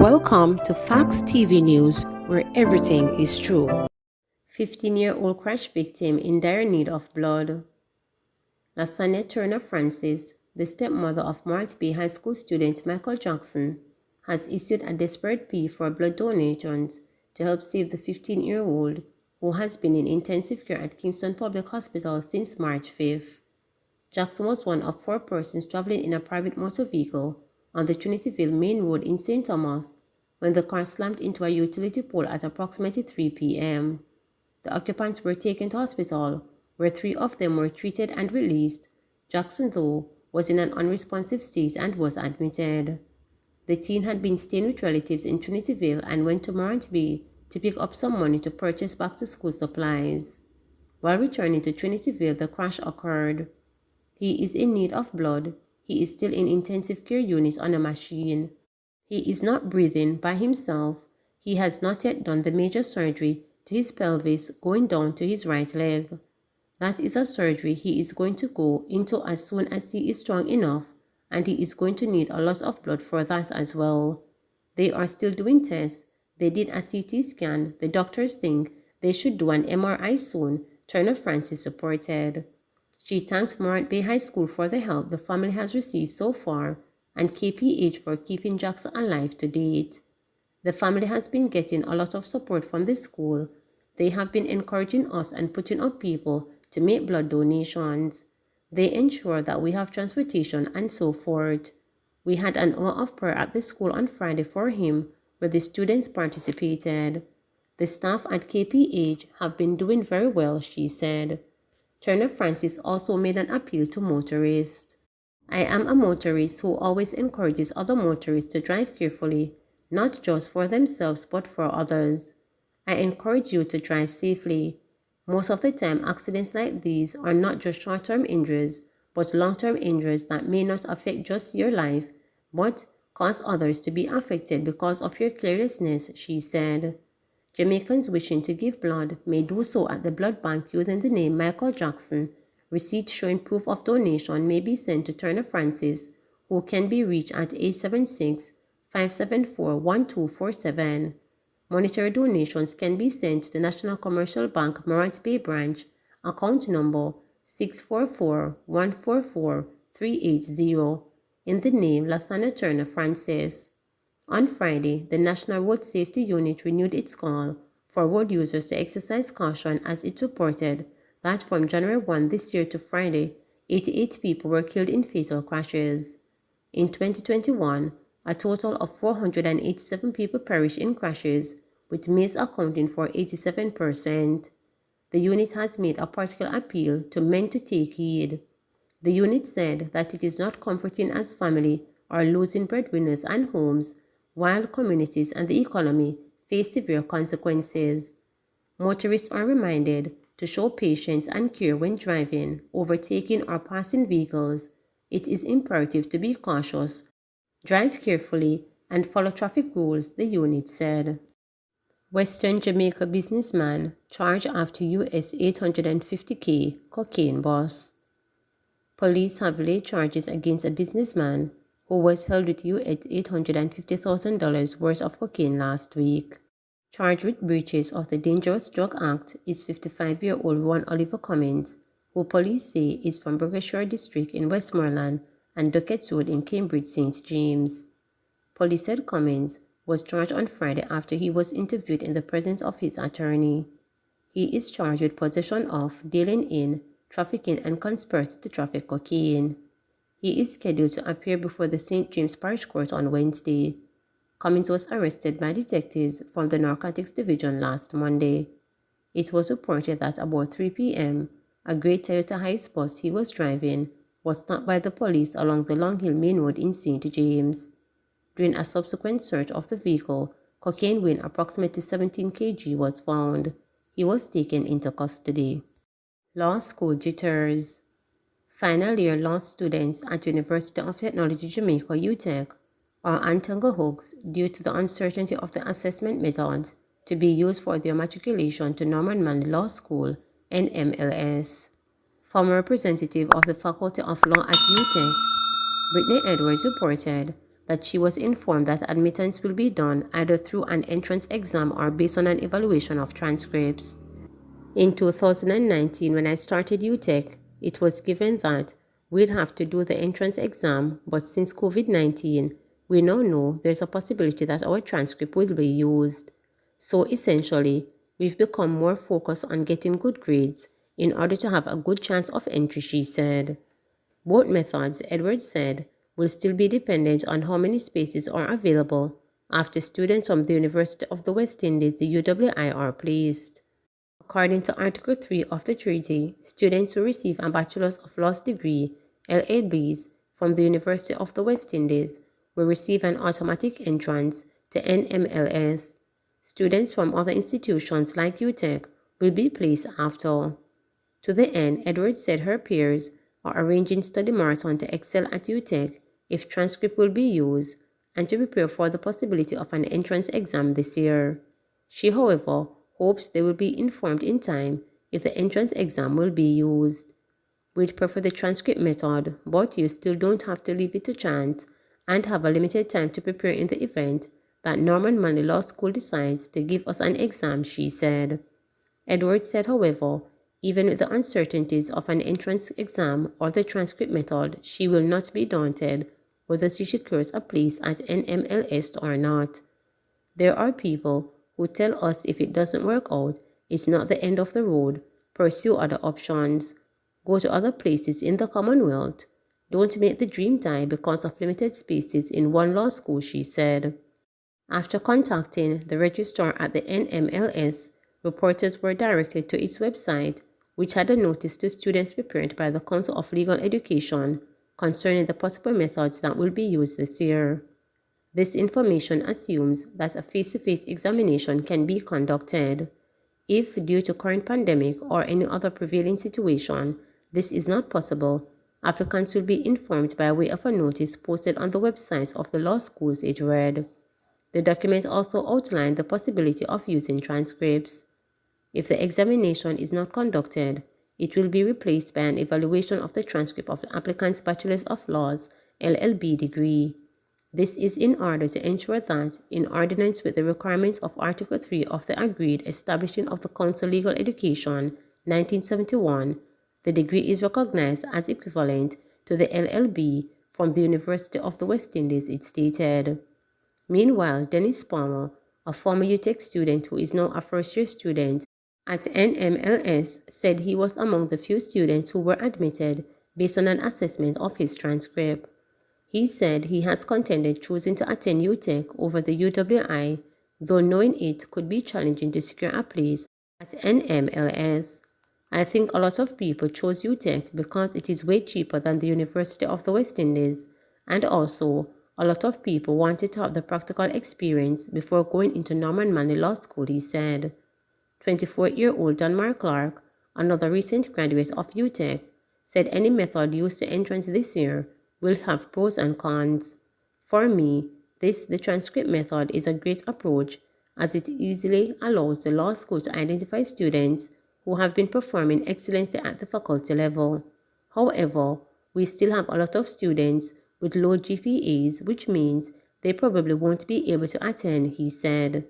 Welcome to Facts TV News, where everything is true. 15-year-old crash victim in dire need of blood. Lasagna Turner Francis, the stepmother of Mart Bay High School student Michael Jackson, has issued a desperate plea for blood donations to help save the 15-year-old who has been in intensive care at Kingston Public Hospital since March 5th. Jackson was one of 4 persons traveling in a private motor vehicle on the Trinityville Main Road in St. Thomas when the car slammed into a utility pole at approximately 3 p.m. The occupants were taken to hospital, where 3 of them were treated and released. Jackson, though, was in an unresponsive state and was admitted. The teen had been staying with relatives in Trinityville and went to Morant Bay to pick up some money to purchase back-to-school supplies. While returning to Trinityville, the crash occurred. He is in need of blood. He is still in intensive care unit on a machine. He is not breathing by himself. He has not yet done the major surgery to his pelvis going down to his right leg. That is a surgery he is going to go into as soon as he is strong enough, and he is going to need a lot of blood for that as well. They are still doing tests. They did a CT scan. The doctors think they should do an MRI soon, Turner Francis reported. She thanked Morant Bay High School for the help the family has received so far and KPH for keeping Jackson alive to date. The family has been getting a lot of support from the school. They have been encouraging us and putting up people to make blood donations. They ensure that we have transportation and so forth. We had an hour of prayer at the school on Friday for him, where the students participated. The staff at KPH have been doing very well, she said. Turner Francis also made an appeal to motorists. I am a motorist who always encourages other motorists to drive carefully, not just for themselves but for others. I encourage you to drive safely. Most of the time, accidents like these are not just short-term injuries, but long-term injuries that may not affect just your life, but cause others to be affected because of your carelessness, she said. Jamaicans wishing to give blood may do so at the blood bank using the name Michael Jackson. Receipts showing proof of donation may be sent to Turner Francis, who can be reached at 876-574-1247. Monetary donations can be sent to the National Commercial Bank Morant Bay Branch, account number 644-144-380, in the name Lasagna Turner Francis. On Friday, the National Road Safety Unit renewed its call for road users to exercise caution as it reported that from January 1 this year to Friday, 88 people were killed in fatal crashes. In 2021, a total of 487 people perished in crashes, with males accounting for 87%. The unit has made a particular appeal to men to take heed. The unit said that it is not comforting as family are losing breadwinners and homes, while communities and the economy face severe consequences. Motorists are reminded to show patience and care when driving, overtaking or passing vehicles. It is imperative to be cautious, drive carefully, and follow traffic rules, the unit said. Western Jamaica businessman charged after US $850K cocaine bust. Police have laid charges against a businessman who was held with US $850,000 worth of cocaine last week. Charged with breaches of the Dangerous Drug Act is 55-year-old Ron Oliver Cummins, who police say is from Berkshire District in Westmoreland and Ducketts Road in Cambridge, St. James. Police said Cummins was charged on Friday after he was interviewed in the presence of his attorney. He is charged with possession of, dealing in, trafficking and conspiracy to traffic cocaine. He is scheduled to appear before the St. James Parish Court on Wednesday. Cummins was arrested by detectives from the Narcotics Division last Monday. It was reported that about 3 p.m., a grey Toyota Hiace bus he was driving was stopped by the police along the Long Hill Main Road in St. James. During a subsequent search of the vehicle, cocaine weighing approximately 17 kg was found. He was taken into custody. Law School Jitters. Final year law students at University of Technology Jamaica UTech are on tenterhooks due to the uncertainty of the assessment methods to be used for their matriculation to Norman Manley Law School, NMLS. Former representative of the Faculty of Law at UTech, Brittany Edwards, reported that she was informed that admittance will be done either through an entrance exam or based on an evaluation of transcripts. In 2019, when I started UTech, it was given that we'd have to do the entrance exam, but since COVID-19, we now know there's a possibility that our transcript will be used. So essentially, we've become more focused on getting good grades in order to have a good chance of entry, she said. Both methods, Edwards said, will still be dependent on how many spaces are available after students from the University of the West Indies, the UWI, are placed. According to Article 3 of the treaty, students who receive a Bachelor's of Laws degree, LLBs, from the University of the West Indies will receive an automatic entrance to NMLS. Students from other institutions like UTech will be placed after. To the end, Edwards said her peers are arranging study marathon to excel at UTech if transcript will be used and to prepare for the possibility of an entrance exam this year. She, however, hopes they will be informed in time if the entrance exam will be used. We'd prefer the transcript method, but you still don't have to leave it to chance and have a limited time to prepare in the event that Norman Manley Law School decides to give us an exam, she said. Edwards said, however, even with the uncertainties of an entrance exam or the transcript method, she will not be daunted whether she secures a place at NMLS or not. There are people who tell us if it doesn't work out, it's not the end of the road. Pursue other options. Go to other places in the Commonwealth. Don't make the dream die because of limited spaces in one law school, she said. After contacting the registrar at the NMLS, reporters were directed to its website, which had a notice to students prepared by the Council of Legal Education concerning the possible methods that will be used this year. This information assumes that a face-to-face examination can be conducted. If, due to current pandemic or any other prevailing situation, this is not possible, applicants will be informed by way of a notice posted on the websites of the law schools, it read. The document also outlined the possibility of using transcripts. If the examination is not conducted, it will be replaced by an evaluation of the transcript of the applicant's Bachelor's of Laws, LLB degree. This is in order to ensure that, in accordance with the requirements of Article 3 of the Agreed Establishing of the Council Legal Education, 1971, the degree is recognized as equivalent to the LLB from the University of the West Indies, it stated. Meanwhile, Dennis Palmer, a former UTech student who is now a first-year student at NMLS, said he was among the few students who were admitted based on an assessment of his transcript. He said he has contended choosing to attend UTech over the UWI, though knowing it could be challenging to secure a place at NMLS. I think a lot of people chose UTech because it is way cheaper than the University of the West Indies, and also a lot of people wanted to have the practical experience before going into Norman Manley Law School, he said. 24-year-old Danmar Clark, another recent graduate of UTech, said any method used to entrance this year will have pros and cons. For me, the transcript method is a great approach as it easily allows the law school to identify students who have been performing excellently at the faculty level. However, we still have a lot of students with low GPAs, which means they probably won't be able to attend, he said.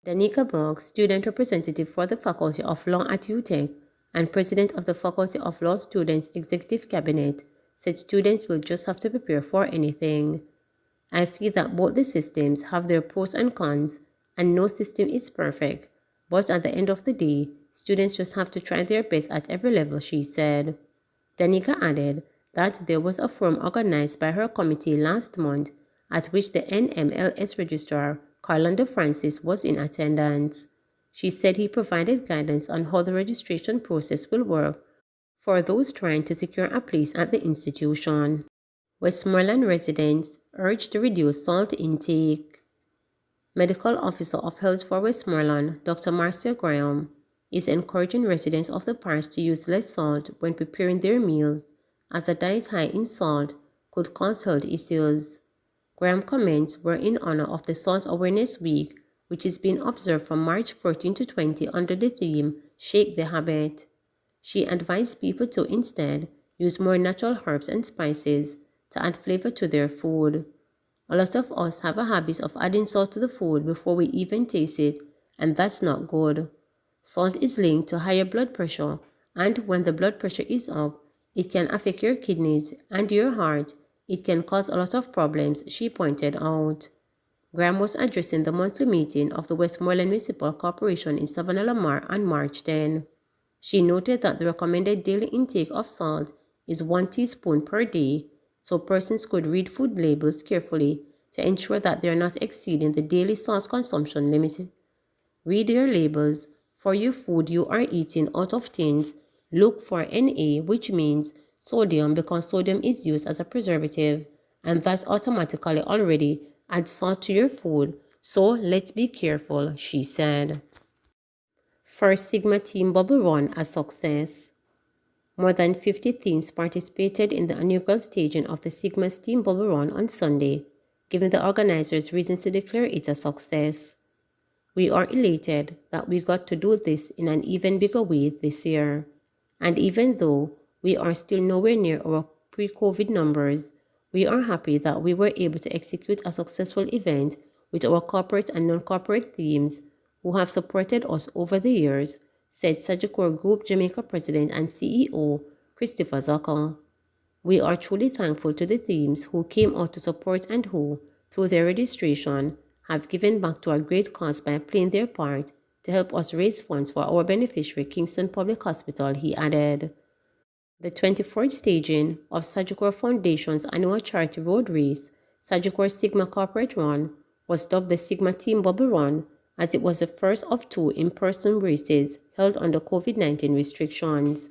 Danica Brooks, student representative for the Faculty of Law at UTech and president of the Faculty of Law Students Executive Cabinet, said students will just have to prepare for anything. I feel that both the systems have their pros and cons, and no system is perfect, but at the end of the day, students just have to try their best at every level, she said. Danica added that there was a forum organized by her committee last month at which the NMLS registrar, Carlanda Francis, was in attendance. She said he provided guidance on how the registration process will work for those trying to secure a place at the institution. Westmoreland residents urged to reduce salt intake. Medical Officer of Health for Westmoreland, Dr. Marcia Graham, is encouraging residents of the parish to use less salt when preparing their meals, as a diet high in salt could cause health issues. Graham comments were in honor of the Salt Awareness Week, which is being observed from March 14 to 20 under the theme Shake the Habit. She advised people to instead use more natural herbs and spices to add flavor to their food. A lot of us have a habit of adding salt to the food before we even taste it, and that's not good. Salt is linked to higher blood pressure, and when the blood pressure is up, it can affect your kidneys and your heart. It can cause a lot of problems, she pointed out. Graham was addressing the monthly meeting of the Westmoreland Municipal Corporation in Savannah Lamar on March 10. She noted that the recommended daily intake of salt is 1 teaspoon per day, so persons could read food labels carefully to ensure that they are not exceeding the daily salt consumption limit. Read your labels for your food you are eating out of tins. Look for Na, which means sodium, because sodium is used as a preservative, and that automatically already adds salt to your food. So let's be careful, she said. First Sigma Team Bubble Run a success. More than 50 teams participated in the inaugural staging of the Sigma's Team Bubble Run on Sunday, giving the organizers reasons to declare it a success. We are elated that we got to do this in an even bigger way this year. And even though we are still nowhere near our pre-COVID numbers, we are happy that we were able to execute a successful event with our corporate and non-corporate teams who have supported us over the years, said Sagicor Group Jamaica President and CEO Christopher Zucker. We are truly thankful to the teams who came out to support and who, through their registration, have given back to a great cause by playing their part to help us raise funds for our beneficiary, Kingston Public Hospital, he added. The 24th staging of Sagicor Foundation's annual charity road race, Sagicor Sigma Corporate Run, was dubbed the Sigma Team Bubble Run, as it was the first of 2 in-person races held under COVID-19 restrictions.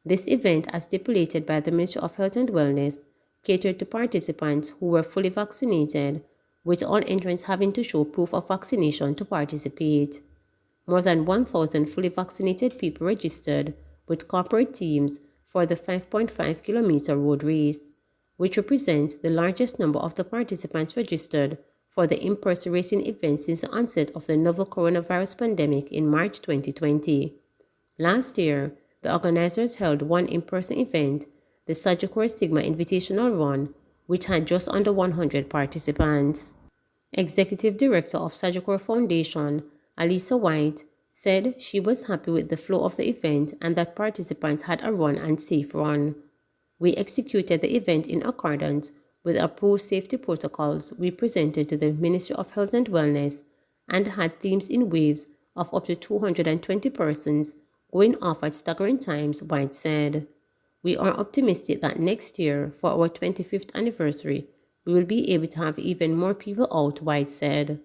This event, as stipulated by the Ministry of Health and Wellness, catered to participants who were fully vaccinated, with all entrants having to show proof of vaccination to participate. More than 1,000 fully vaccinated people registered with corporate teams for the 5.5-kilometer road race, which represents the largest number of the participants registered for the in-person racing event since the onset of the novel coronavirus pandemic in March 2020. Last year, the organizers held one in-person event, the Sagicor Sigma Invitational Run, which had just under 100 participants. Executive Director of Sagicor Foundation, Alisa White, said she was happy with the flow of the event and that participants had a run and safe run. We executed the event in accordance with approved safety protocols we presented to the Ministry of Health and Wellness and had teams in waves of up to 220 persons going off at staggering times, White said. We are optimistic that next year, for our 25th anniversary, we will be able to have even more people out, White said.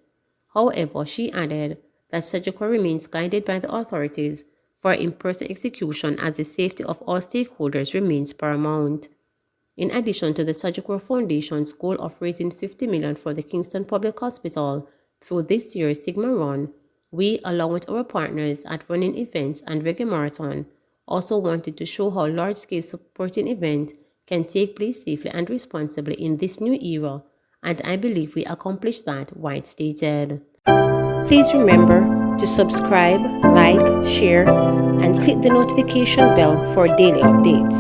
However, she added that Sagicor remains guided by the authorities for in-person execution as the safety of all stakeholders remains paramount. In addition to the Sagicor Foundation's goal of raising $50 million for the Kingston Public Hospital through this year's Sigma Run, we, along with our partners at Running Events and Reggae Marathon, also wanted to show how large-scale supporting events can take place safely and responsibly in this new era, and I believe we accomplished that, White stated. Please remember to subscribe, like, share, and click the notification bell for daily updates.